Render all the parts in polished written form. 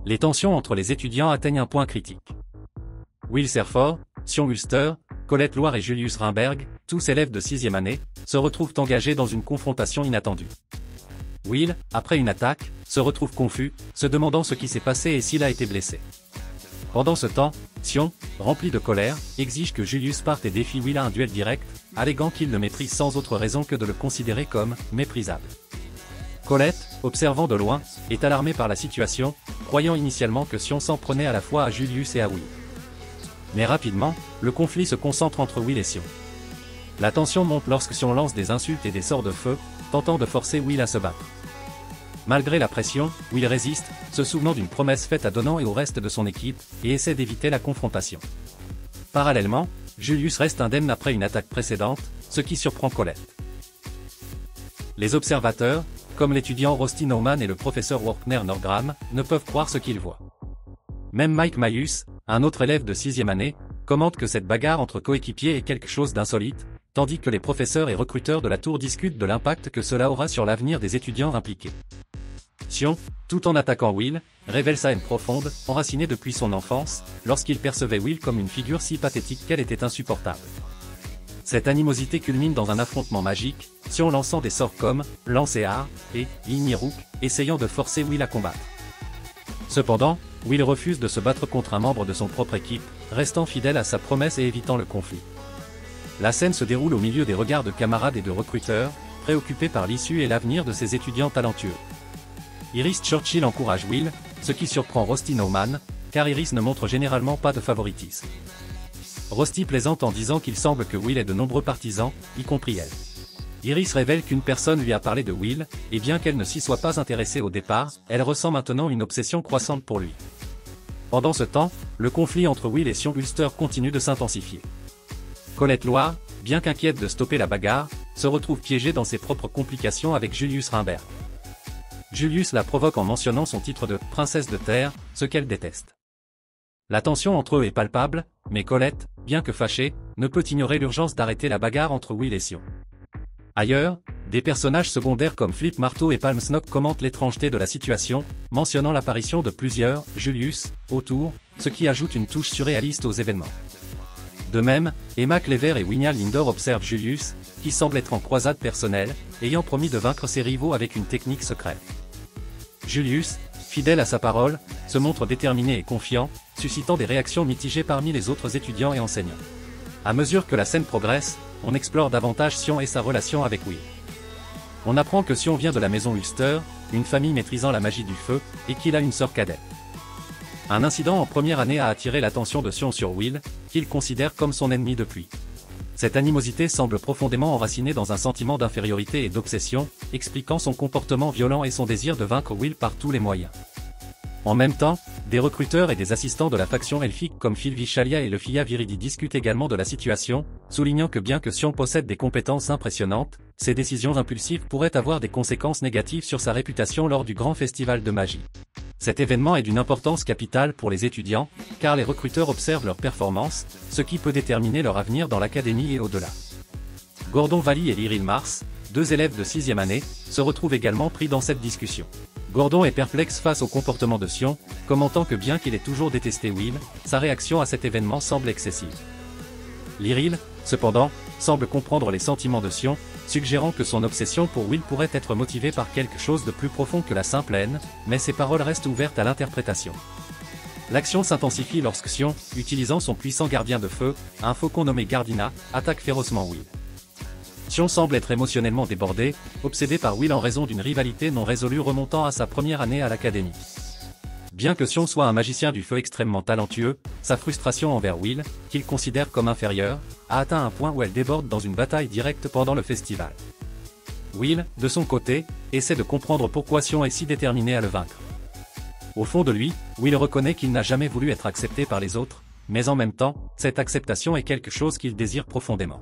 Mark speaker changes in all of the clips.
Speaker 1: Les tensions entre les étudiants atteignent un point critique. Will Serfort, Sion Ulster, Colette Loire et Julius Rimberg, tous élèves de 6e année, se retrouvent engagés dans une confrontation inattendue. Will, après une attaque, se retrouve confus, se demandant ce qui s'est passé et s'il a été blessé. Pendant ce temps, Sion, rempli de colère, exige que Julius parte et défie Will à un duel direct, alléguant qu'il le méprise sans autre raison que de le considérer comme méprisable. Colette, observant de loin, est alarmée par la situation, croyant initialement que Sion s'en prenait à la fois à Julius et à Will. Mais rapidement, le conflit se concentre entre Will et Sion. La tension monte lorsque Sion lance des insultes et des sorts de feu, tentant de forcer Will à se battre. Malgré la pression, Will résiste, se souvenant d'une promesse faite à Donnan et au reste de son équipe, et essaie d'éviter la confrontation. Parallèlement, Julius reste indemne après une attaque précédente, ce qui surprend Colette. Les observateurs, comme l'étudiant Rusty Nauman et le professeur Werner Nordgram, ne peuvent croire ce qu'ils voient. Même Mike Mayus, un autre élève de 6e année, commente que cette bagarre entre coéquipiers est quelque chose d'insolite, tandis que les professeurs et recruteurs de la tour discutent de l'impact que cela aura sur l'avenir des étudiants impliqués. Sion, tout en attaquant Will, révèle sa haine profonde, enracinée depuis son enfance, lorsqu'il percevait Will comme une figure si pathétique qu'elle était insupportable. Cette animosité culmine dans un affrontement magique, Sion lançant des sorts comme Lancear et Igniruk, essayant de forcer Will à combattre. Cependant, Will refuse de se battre contre un membre de son propre équipe, restant fidèle à sa promesse et évitant le conflit. La scène se déroule au milieu des regards de camarades et de recruteurs, préoccupés par l'issue et l'avenir de ces étudiants talentueux. Iris Churchill encourage Will, ce qui surprend Rusty Nauman, car Iris ne montre généralement pas de favoritisme. Rusty plaisante en disant qu'il semble que Will ait de nombreux partisans, y compris elle. Iris révèle qu'une personne lui a parlé de Will, et bien qu'elle ne s'y soit pas intéressée au départ, elle ressent maintenant une obsession croissante pour lui. Pendant ce temps, le conflit entre Will et Sion Ulster continue de s'intensifier. Colette Loire, bien qu'inquiète de stopper la bagarre, se retrouve piégée dans ses propres complications avec Julius Rimberg. Julius la provoque en mentionnant son titre de « princesse de terre », ce qu'elle déteste. La tension entre eux est palpable, mais Colette, bien que fâchée, ne peut ignorer l'urgence d'arrêter la bagarre entre Will et Sion. Ailleurs, des personnages secondaires comme Flip Marteau et Palm Snock commentent l'étrangeté de la situation, mentionnant l'apparition de plusieurs « Julius » autour, ce qui ajoute une touche surréaliste aux événements. De même, Emma Clever et Winia Lindor observent Julius, qui semble être en croisade personnelle, ayant promis de vaincre ses rivaux avec une technique secrète. Julius, fidèle à sa parole, se montre déterminé et confiant, suscitant des réactions mitigées parmi les autres étudiants et enseignants. À mesure que la scène progresse, on explore davantage Sion et sa relation avec Will. On apprend que Sion vient de la maison Ulster, une famille maîtrisant la magie du feu, et qu'il a une sœur cadette. Un incident en première année a attiré l'attention de Sion sur Will, qu'il considère comme son ennemi depuis. Cette animosité semble profondément enracinée dans un sentiment d'infériorité et d'obsession, expliquant son comportement violent et son désir de vaincre Will par tous les moyens. En même temps, des recruteurs et des assistants de la faction elfique comme Phil Vishalia et Lefia Viridi discutent également de la situation, soulignant que bien que Sion possède des compétences impressionnantes, ses décisions impulsives pourraient avoir des conséquences négatives sur sa réputation lors du grand festival de magie. Cet événement est d'une importance capitale pour les étudiants, car les recruteurs observent leurs performances, ce qui peut déterminer leur avenir dans l'académie et au-delà. Gordon Valley et Lyril Mars, deux élèves de 6e année, se retrouvent également pris dans cette discussion. Gordon est perplexe face au comportement de Sion, commentant que bien qu'il ait toujours détesté Will, sa réaction à cet événement semble excessive. Lyril, cependant, semble comprendre les sentiments de Sion, suggérant que son obsession pour Will pourrait être motivée par quelque chose de plus profond que la simple haine, mais ses paroles restent ouvertes à l'interprétation. L'action s'intensifie lorsque Sion, utilisant son puissant gardien de feu, un faucon nommé Gardina, attaque férocement Will. Sion semble être émotionnellement débordé, obsédé par Will en raison d'une rivalité non résolue remontant à sa première année à l'académie. Bien que Sion soit un magicien du feu extrêmement talentueux, sa frustration envers Will, qu'il considère comme inférieur, a atteint un point où elle déborde dans une bataille directe pendant le festival. Will, de son côté, essaie de comprendre pourquoi Sion est si déterminé à le vaincre. Au fond de lui, Will reconnaît qu'il n'a jamais voulu être accepté par les autres, mais en même temps, cette acceptation est quelque chose qu'il désire profondément.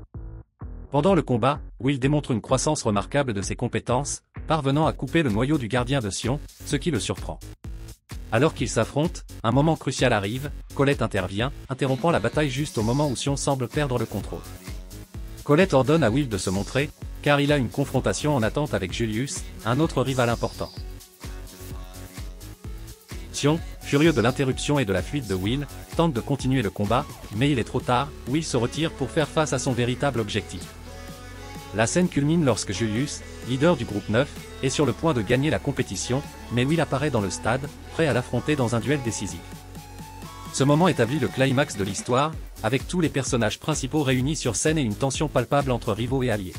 Speaker 1: Pendant le combat, Will démontre une croissance remarquable de ses compétences, parvenant à couper le noyau du gardien de Sion, ce qui le surprend. Alors qu'ils s'affrontent, un moment crucial arrive, Colette intervient, interrompant la bataille juste au moment où Sion semble perdre le contrôle. Colette ordonne à Will de se montrer, car il a une confrontation en attente avec Julius, un autre rival important. Sion, furieux de l'interruption et de la fuite de Will, tente de continuer le combat, mais il est trop tard, Will se retire pour faire face à son véritable objectif. La scène culmine lorsque Julius, leader du groupe 9, est sur le point de gagner la compétition, mais Will apparaît dans le stade, prêt à l'affronter dans un duel décisif. Ce moment établit le climax de l'histoire, avec tous les personnages principaux réunis sur scène et une tension palpable entre rivaux et alliés.